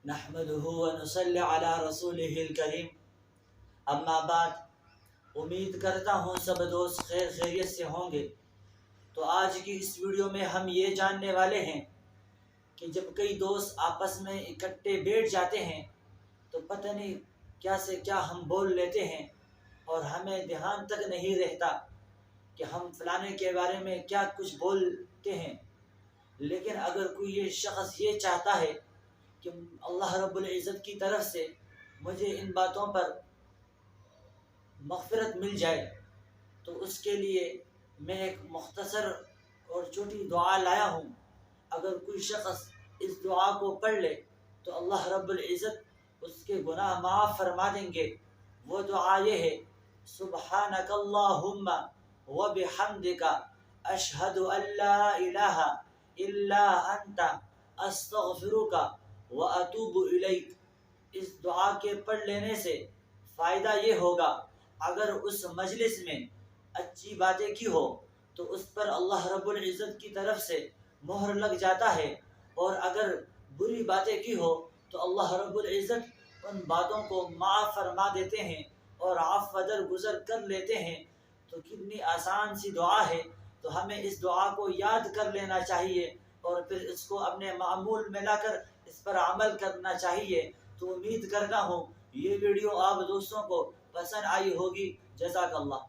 نحمده ونصلی علی رسولہ الکریم، اما بعد۔ امید کرتا ہوں سب دوست خیر خیریت سے ہوں گے۔ تو آج کی اس ویڈیو میں ہم یہ جاننے والے ہیں کہ جب کئی دوست آپس میں اکٹھے بیٹھ جاتے ہیں تو پتہ نہیں کیا سے کیا ہم بول لیتے ہیں اور ہمیں دھیان تک نہیں رہتا کہ ہم فلانے کے بارے میں کیا کچھ بولتے ہیں۔ لیکن اگر کوئی یہ شخص یہ چاہتا ہے کہ اللہ رب العزت کی طرف سے مجھے ان باتوں پر مغفرت مل جائے، تو اس کے لیے میں ایک مختصر اور چھوٹی دعا لایا ہوں۔ اگر کوئی شخص اس دعا کو پڑھ لے تو اللہ رب العزت اس کے گناہ معاف فرما دیں گے۔ وہ دعا یہ ہے: سبحانک اللہم وبحمدک اشہد ان لا الہ الا انت استغفرک واتوب الیک۔ اس دعا کے پڑھ لینے سے فائدہ یہ ہوگا، اگر اس مجلس میں اچھی باتیں کی ہو تو اس پر اللہ رب العزت کی طرف سے مہر لگ جاتا ہے، اور اگر بری باتیں کی ہو تو اللہ رب العزت ان باتوں کو معاف فرما دیتے ہیں اور عفو درگزر کر لیتے ہیں۔ تو کتنی آسان سی دعا ہے، تو ہمیں اس دعا کو یاد کر لینا چاہیے اور پھر اس کو اپنے معمول میں لا کر اس پر عمل کرنا چاہیے۔ تو امید کرتا ہوں یہ ویڈیو آپ دوستوں کو پسند آئی ہوگی۔ جزاک اللہ۔